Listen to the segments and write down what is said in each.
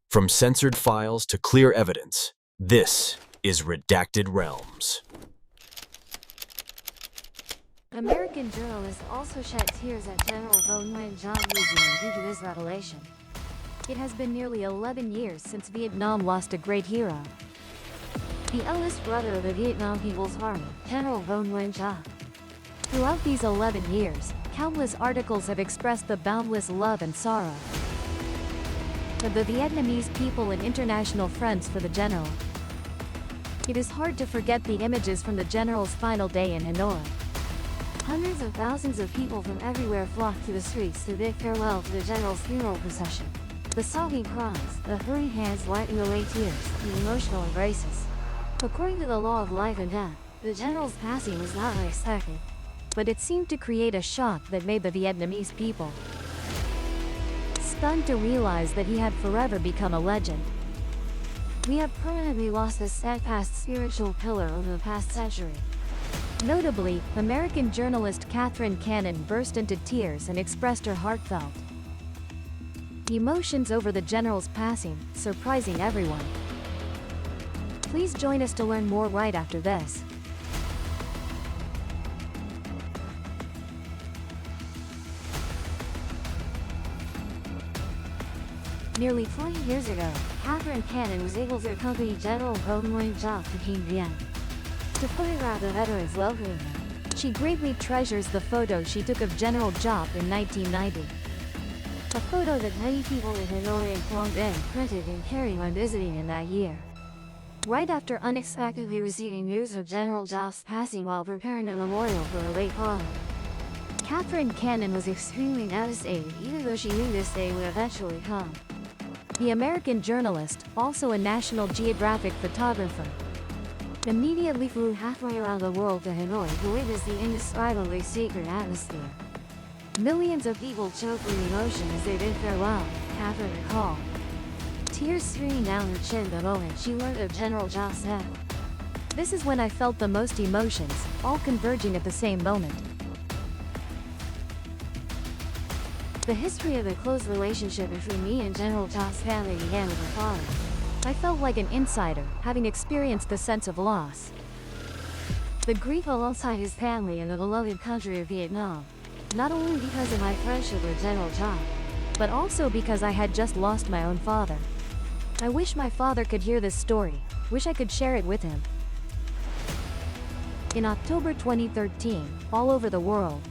From censored files to clear evidence, this is Redacted Realms. American journalists also shed tears at General Vo Nguyen Giap Museum due to this revelation. It has been nearly 11 years since Vietnam lost a great hero, the eldest brother of the Vietnam People's Army, General Vo Nguyen Giap. Throughout these 11 years, countless articles have expressed the boundless love and sorrow of the Vietnamese people and international friends for the general. It is hard to forget the images from the general's final day in Hanoi. Hundreds of thousands of people from everywhere flocked to the streets to bid farewell to the general's funeral procession. The sobbing cries, the hurried hands wiping away tears, the emotional embraces. According to the law of life and death, the general's passing was not unexpected, but it seemed to create a shock that made the Vietnamese people stunned to realize that he had forever become a legend. We have permanently lost a steadfast spiritual pillar over the past century. Notably, American journalist Catherine Cannon burst into tears and expressed her heartfelt emotions over the general's passing, surprising everyone. Please join us to learn more right after this. Nearly 20 years ago, Catherine Cannon was able to accompany General Vo Nguyen Giap to Kim Bien to photograph the veterans welcoming him. She greatly treasures the photo she took of General Giap in 1990. A photo that many people in Hanoi and Quang Binh printed and carried when visiting in that year. Right after unexpectedly receiving news of General Giap's passing while preparing a memorial for her late father, Catherine Cannon was extremely devastated, even though she knew this day would eventually come. The American journalist, also a National Geographic photographer, immediately flew halfway around the world to Hanoi to witness the indescribably sacred atmosphere. Millions of people choked with emotion as they bid farewell, Catherine recalled. Tears streaming down her chin the moment she learned of General Giap's death. This is when I felt the most emotions, all converging at the same moment. The history of the close relationship between me and General Giap's family began with my father. I felt like an insider, having experienced the sense of loss, the grief alongside his family in the beloved country of Vietnam, not only because of my friendship with General Giap, but also because I had just lost my own father. I wish my father could hear this story, wish I could share it with him. In October 2013, all over the world,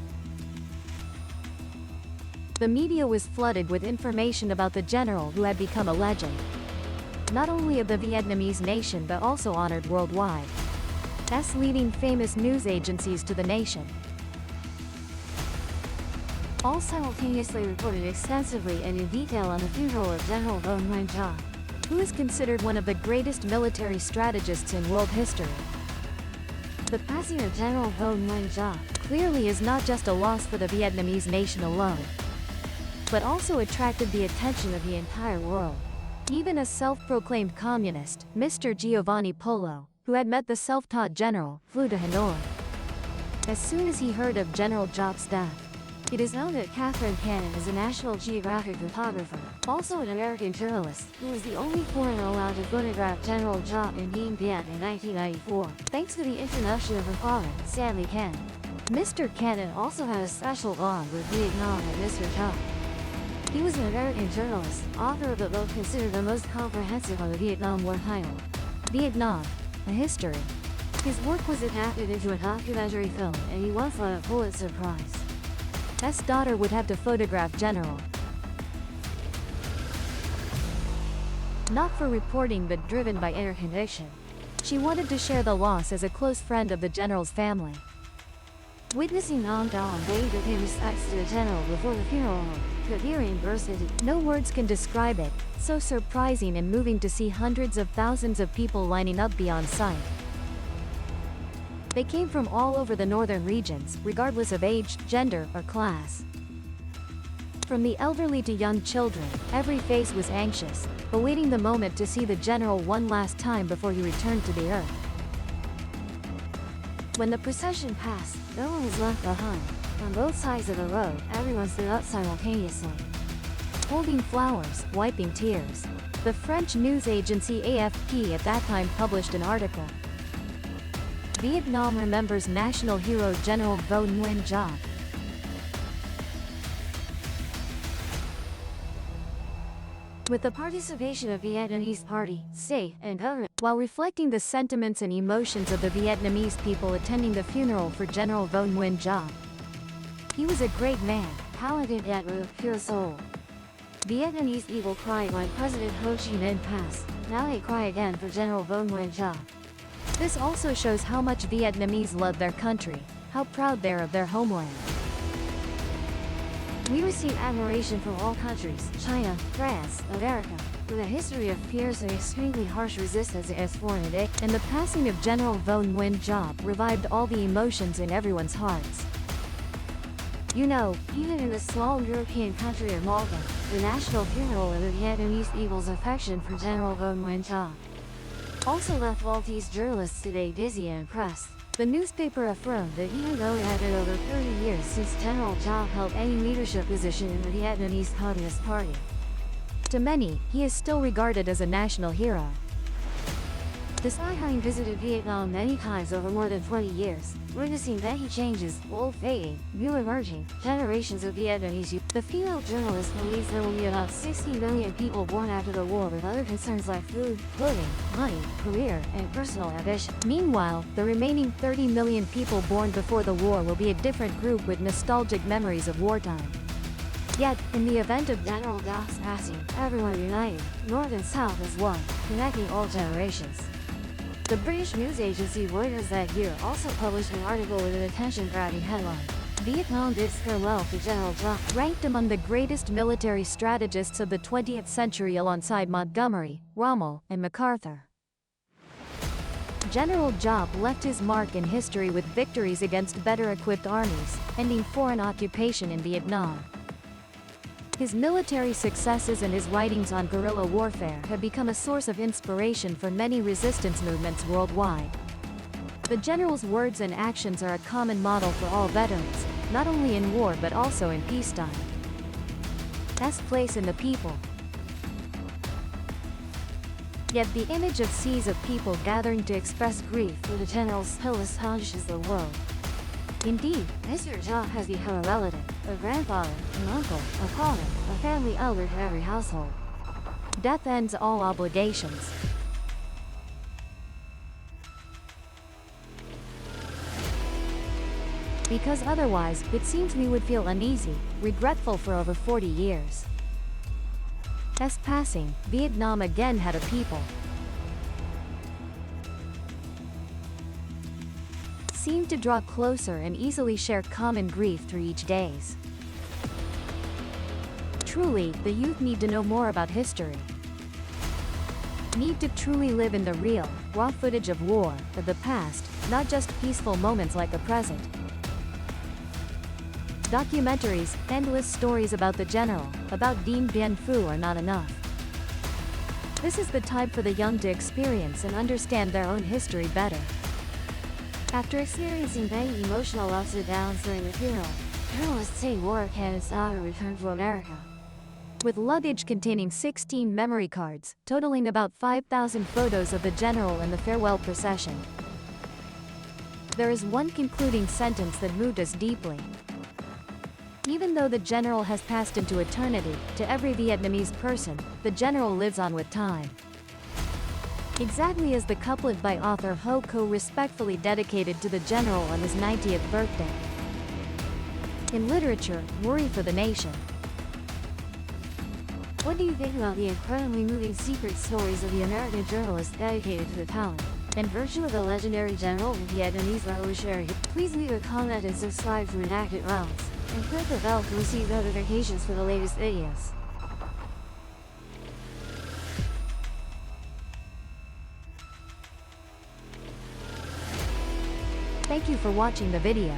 the media was flooded with information about the general who had become a legend, not only of the Vietnamese nation but also honored worldwide, as leading famous news agencies to the nation. All simultaneously reported extensively and in detail on the funeral of General Vo Nguyen Giap, who is considered one of the greatest military strategists in world history. The passing of General Vo Nguyen Giap clearly is not just a loss for the Vietnamese nation alone, but also attracted the attention of the entire world. Even a self-proclaimed communist, Mr. Giovanni Polo, who had met the self-taught general, flew to Hanoi as soon as he heard of General Giap's death. It is known that Catherine Cannon is a National Geographic photographer, also an American journalist, who was the only foreigner allowed to photograph General Giap in Dien Bien in 1994, thanks to the introduction of her father, Stanley Cannon. Mr. Cannon also had a special bond with Vietnam and Mr. Giap. He was an American journalist, author of the book considered the most comprehensive on the Vietnam War titled Vietnam, A History. His work was adapted into a documentary film and he once won a Pulitzer Prize. S. daughter would have to photograph General, not for reporting but driven by inner conviction. She wanted to share the loss as a close friend of the general's family. Witnessing Nam Dao and Bay to pay respects to the general before the funeral, Kavirian burst into, no words can describe it, so surprising and moving to see hundreds of thousands of people lining up beyond sight. They came from all over the northern regions, regardless of age, gender, or class. From the elderly to young children, every face was anxious, awaiting the moment to see the general one last time before he returned to the earth. When the procession passed, no one was left behind. On both sides of the road, everyone stood up simultaneously, holding flowers, wiping tears. The French news agency AFP at that time published an article. Vietnam remembers national hero General Vo Nguyen Giap. With the participation of Vietnamese party, state, and government, while reflecting the sentiments and emotions of the Vietnamese people attending the funeral for General Vo Nguyen Giap. He was a great man, talented yet with a pure soul. Vietnamese people cried when President Ho Chi Minh passed. Now they cry again for General Vo Nguyen Giap. This also shows how much Vietnamese love their country, how proud they are of their homeland. We receive admiration from all countries, China, France, America, with a history of fierce and extremely harsh resistance against foreign invasion, and the passing of General Vo Nguyen Giap revived all the emotions in everyone's hearts. You know, even in the small European country of Malta, the national funeral of the Vietnamese people's affection for General Vo Nguyen Giap also left Maltese journalists today dizzy and impressed. The newspaper affirmed that even though it had been over 30 years since General Giap held any leadership position in the Vietnamese Communist Party, to many, he is still regarded as a national hero. Despite having visited Vietnam many times over more than 20 years, witnessing many changes, old fading, new emerging, generations of Vietnamese youth, the female journalist believes there will be about 60 million people born after the war with other concerns like food, clothing, money, career, and personal ambition. Meanwhile, the remaining 30 million people born before the war will be a different group with nostalgic memories of wartime. Yet, in the event of General Giap's passing, everyone united, North and South as one, connecting all generations. The British news agency Reuters that year also published an article with an attention-grabbing headline. Vietnam bids farewell to General Giap, ranked among the greatest military strategists of the 20th century alongside Montgomery, Rommel, and MacArthur. General Giap left his mark in history with victories against better-equipped armies, ending foreign occupation in Vietnam. His military successes and his writings on guerrilla warfare have become a source of inspiration for many resistance movements worldwide. The general's words and actions are a common model for all veterans, not only in war but also in peacetime. Best place in the people. Yet the image of seas of people gathering to express grief for the general's still astonishes the world. Indeed, Mr. Giap has become a relative, a grandfather, an uncle, a father, a family elder to every household. Death ends all obligations. Because otherwise, it seems we would feel uneasy, regretful for over 40 years. As passing, Vietnam again had a people. Seemed to draw closer and easily share common grief through each days. Truly, the youth need to know more about history. Need to truly live in the real, raw footage of war, of the past, not just peaceful moments like the present. Documentaries, endless stories about the general, about Dien Bien Phu are not enough. This is the time for the young to experience and understand their own history better. After experiencing many emotional ups and downs during the funeral, journalists say Warwick had his daughter return to America. With luggage containing 16 memory cards, totaling about 5,000 photos of the general and the farewell procession. There is one concluding sentence that moved us deeply. Even though the general has passed into eternity, to every Vietnamese person, the general lives on with time. Exactly as the couplet by author Ho Ko respectfully dedicated to the general on his 90th birthday. In literature, worry for the nation. What do you think about the incredibly moving secret stories of the American journalist dedicated to the talent and virtue of the legendary general and Vietnamese revolutionary? Please leave a comment and subscribe to Redacted Realms, and click the bell to receive notifications for the latest videos. Thank you for watching the video.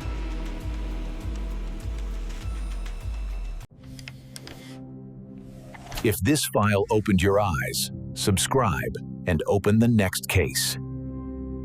If this file opened your eyes, subscribe and open the next case.